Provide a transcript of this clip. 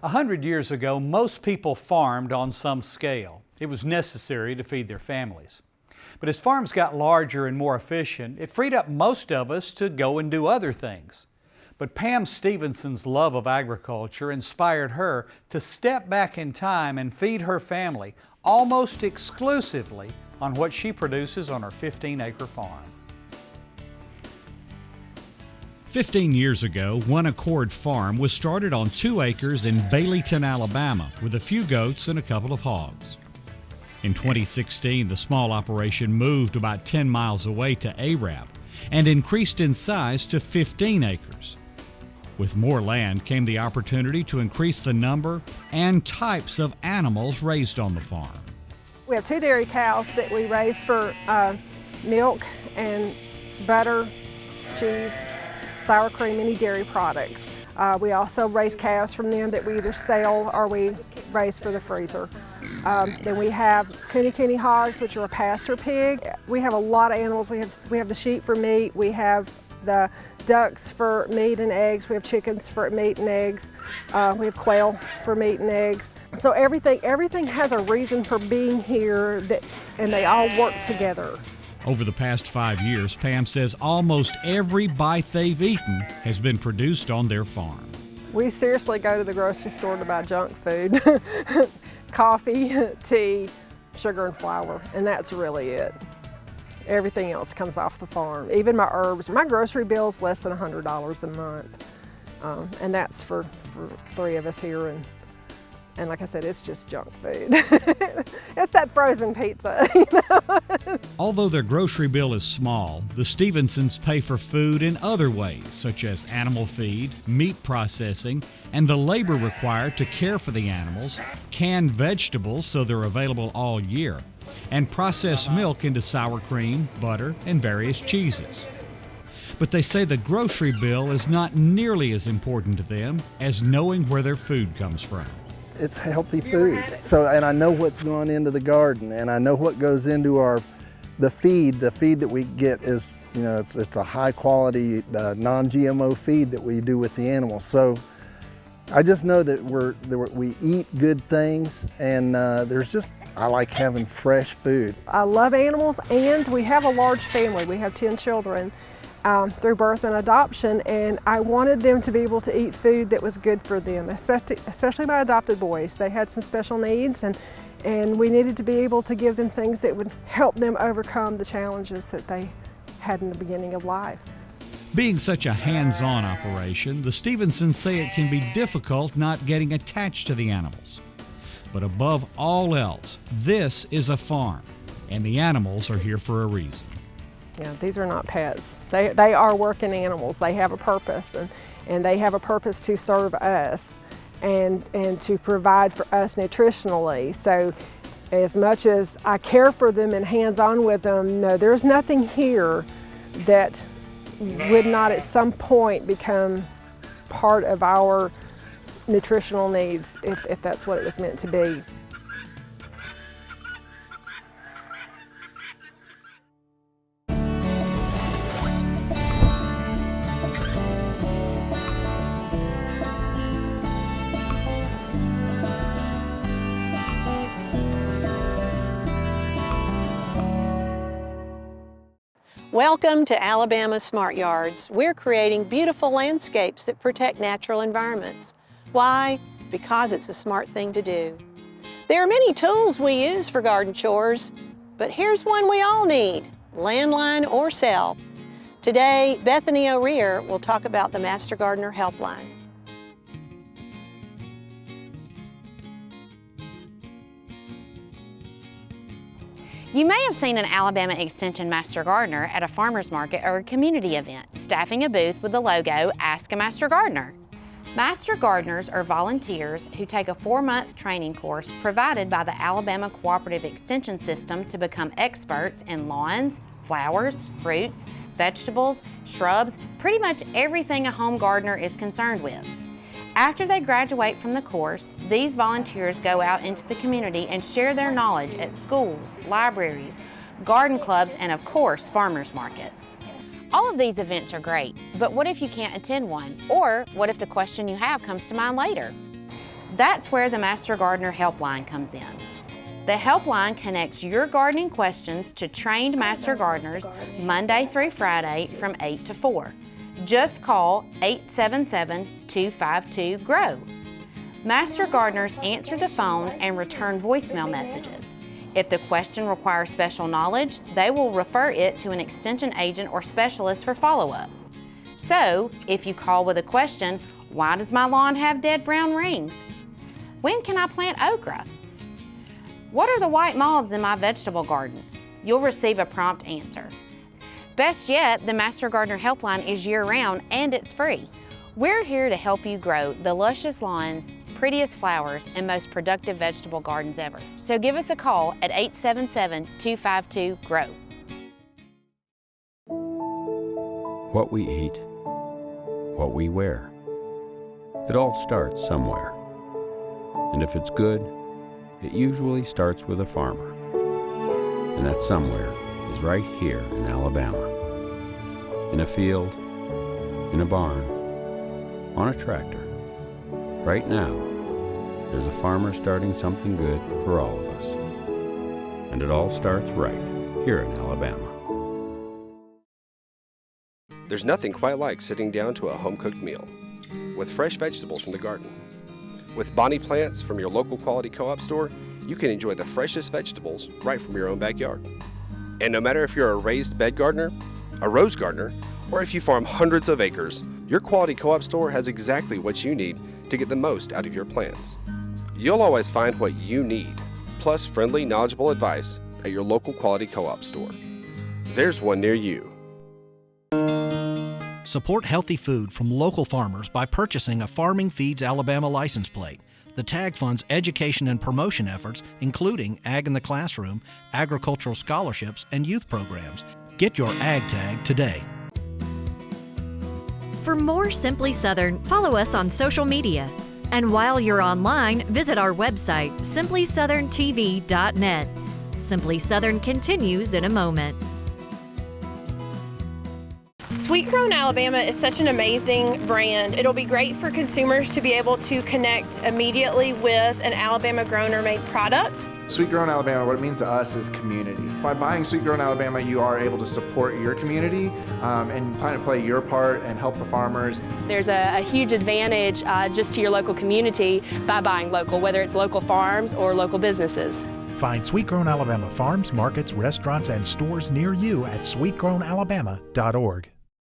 100 years ago, most people farmed on some scale. It was necessary to feed their families. But as farms got larger and more efficient, it freed up most of us to go and do other things. But Pam Stephenson's love of agriculture inspired her to step back in time and feed her family almost exclusively on what she produces on her 15-acre farm. 15 years ago, One Accord Farm was started on 2 acres in Baileyton, Alabama, with a few goats and a couple of hogs. In 2016, the small operation moved about 10 miles away to Arab and increased in size to 15 acres. With more land came the opportunity to increase the number and types of animals raised on the farm. We have 2 dairy cows that we raise for milk and butter, cheese, sour cream, any dairy products. We also raise calves from them that we either sell or we raise for the freezer. Then we have cooney hogs, which are a pasture pig. We have a lot of animals. We have the sheep for meat. We have the ducks for meat and eggs. We have chickens for meat and eggs. We have quail for meat and eggs. So everything has a reason for being here, and they all work together. Over the past 5 years, Pam says almost every bite they've eaten has been produced on their farm. We seriously go to the grocery store to buy junk food. Coffee, tea, sugar and flour, and that's really it. Everything else comes off the farm. Even my herbs. My grocery bill is less than $100 a month, and that's for 3 of us here. And like I said, it's just junk food. It's that frozen pizza, you know? Although their grocery bill is small, the Stephensons pay for food in other ways, such as animal feed, meat processing, and the labor required to care for the animals, canned vegetables so they're available all year, and processed milk into sour cream, butter, and various cheeses. But they say the grocery bill is not nearly as important to them as knowing where their food comes from. It's healthy food. And I know what's going into the garden, and I know what goes into the feed. The feed that we get is, it's a high quality non-GMO feed that we do with the animals. So I just know that we eat good things, and I like having fresh food. I love animals, and we have a large family. We have 10 children. Through birth and adoption, and I wanted them to be able to eat food that was good for them, especially my adopted boys. They had some special needs, and we needed to be able to give them things that would help them overcome the challenges that they had in the beginning of life. Being such a hands-on operation, the Stephensons say it can be difficult not getting attached to the animals. But above all else, this is a farm, and the animals are here for a reason. Yeah, these are not pets. They are working animals. They have a purpose, and they have a purpose to serve us and to provide for us nutritionally. So as much as I care for them and hands-on with them, no, there's nothing here that would not at some point become part of our nutritional needs if that's what it was meant to be. Welcome to Alabama SmartYards. We're creating beautiful landscapes that protect natural environments. Why? Because it's a smart thing to do. There are many tools we use for garden chores, but here's one we all need, landline or cell. Today, Bethany O'Rear will talk about the Master Gardener Helpline. You may have seen an Alabama Extension Master Gardener at a farmer's market or a community event, staffing a booth with the logo, Ask a Master Gardener. Master Gardeners are volunteers who take a 4-month training course provided by the Alabama Cooperative Extension System to become experts in lawns, flowers, fruits, vegetables, shrubs, pretty much everything a home gardener is concerned with. After they graduate from the course, these volunteers go out into the community and share their knowledge at schools, libraries, garden clubs, and of course, farmers markets. All of these events are great, but what if you can't attend one? Or what if the question you have comes to mind later? That's where the Master Gardener Helpline comes in. The helpline connects your gardening questions to trained Master Gardeners Monday through Friday from 8 to 4. Just call 877-252-GROW. Master Gardeners answer the phone and return voicemail messages. If the question requires special knowledge, they will refer it to an extension agent or specialist for follow-up. So, if you call with a question, why does my lawn have dead brown rings? When can I plant okra? What are the white moths in my vegetable garden? You'll receive a prompt answer. Best yet, the Master Gardener Helpline is year-round and it's free. We're here to help you grow the luscious lawns, prettiest flowers, and most productive vegetable gardens ever. So give us a call at 877-252-GROW. What we eat, what we wear. It all starts somewhere. And if it's good, it usually starts with a farmer. And that somewhere is right here in Alabama. In a field, in a barn, on a tractor. Right now, there's a farmer starting something good for all of us. And it all starts right here in Alabama. There's nothing quite like sitting down to a home-cooked meal with fresh vegetables from the garden. With Bonnie plants from your local quality co-op store, you can enjoy the freshest vegetables right from your own backyard. And no matter if you're a raised bed gardener, a rose gardener, or if you farm hundreds of acres, your quality co-op store has exactly what you need to get the most out of your plants. You'll always find what you need, plus friendly, knowledgeable advice at your local quality co-op store. There's one near you. Support healthy food from local farmers by purchasing a Farming Feeds Alabama license plate. The tag funds education and promotion efforts, including Ag in the Classroom, agricultural scholarships, and youth programs. Get your Ag tag today. For more Simply Southern, follow us on social media. And while you're online, visit our website, simplysouthern.tv.net. Simply Southern continues in a moment. Sweet Grown Alabama is such an amazing brand. It'll be great for consumers to be able to connect immediately with an Alabama grown or made product. Sweet Grown Alabama, what it means to us is community. By buying Sweet Grown Alabama, you are able to support your community and kind of play your part and help the farmers. There's a huge advantage just to your local community by buying local, whether it's local farms or local businesses. Find Sweet Grown Alabama farms, markets, restaurants, and stores near you at sweetgrownalabama.org.